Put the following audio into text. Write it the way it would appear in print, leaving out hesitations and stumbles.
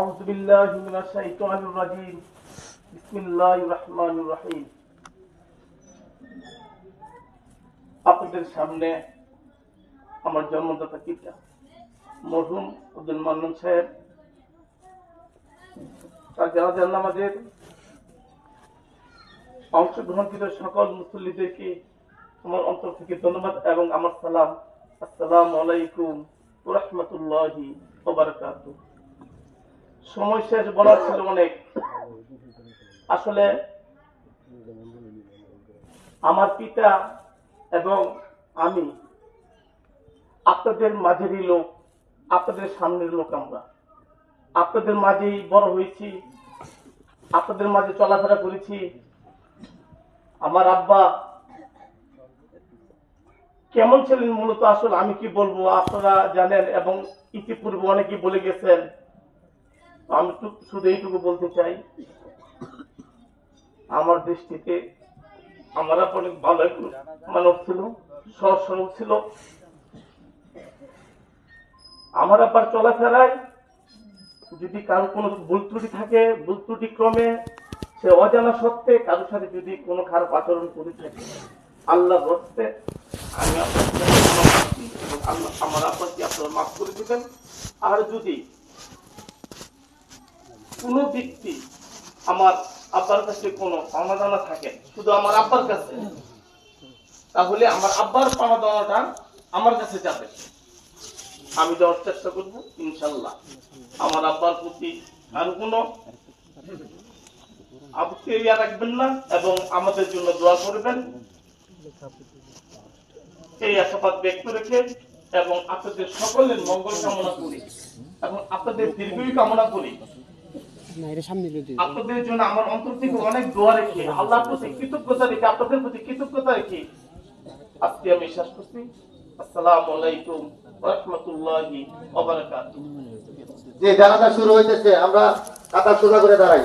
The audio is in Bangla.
أعوذ بالله من الشيطان الرجيم بسم الله الرحمن الرحيم আপনাদের সামনে আমার জন্মদাতা পিতা মরহুম আব্দুল মান্নান সাহেব তার জানাজার নামাজের অংশগ্রহণকৃত সকল মুসল্লিদেরকে আমার অন্তর থেকে ধন্যবাদ এবং আমার সালাম। আসসালামু আলাইকুম ওয়া রাহমাতুল্লাহি ওয়া বারাকাতুহু। সময় শেষ, বলার ছিল অনেক। আসলে আমার পিতা এবং আমি আপনাদের মাঝেরই লোক, আপনাদের সামনের লোক। আমরা আপনাদের মাঝেই বড় হয়েছি, আপনাদের মাঝে চলাফেরা করেছি। আমার আব্বা কেমন ছিলেন মূলত আসলে আমি কি বলবো, আপনারা জানেন এবং ইতিপূর্বে অনেকেই বলে গেছেন। আমি শুধু এইটুকু বলতে চাই, আমার দৃষ্টিতে আমার আব্বা অনেক ভালো মানব ছিল, সহজ সরল ছিল। আমার আব্বার চলাফেরায় যদি কারো কোনো ভুল ত্রুটি থাকে, ভুল ত্রুটি ক্রমে সে অজানা সত্ত্বে কারোর সাথে যদি কোনো খারাপ আচরণ করে থাকে, আল্লাহ বলতে আমি আমার আব্বাকে আপনারা মাফ করে দিবেন। আর যদি কোনো ব্যক্তি আমার আব্বার কাছে কোনো পাওনা দানা থাকে, শুধু আমার আব্বার কাছে, তাহলে আমার আব্বার পাওনা দানাটা আমার কাছে যাবে, আমি দেওয়ার চেষ্টা করব ইনশাল্লাহ। আমার আব্বার প্রতি আর কোনো আবুকে রাখবেন না এবং আমাদের জন্য দোয়া করবেন, এই আশাবাদ ব্যক্ত রেখে এবং আপনাদের সকলের মঙ্গল কামনা করি এবং আপনাদের দীর্ঘায়ু কামনা করি। আপনাদের জন্য আমার অন্তর থেকে অনেক দোয়া রেখে, আল্লাহর প্রতি কৃতজ্ঞতা রেখে, আপনাদের প্রতি কৃতজ্ঞতা রেখে আজকে আমি শেষ করছি। আসসালামু আলাইকুম ওয়া রাহমাতুল্লাহি ওয়া বারাকাতুহু। যে জানাজা শুরু হইতেছে, আমরা কাতার সোজা করে দাঁড়াই।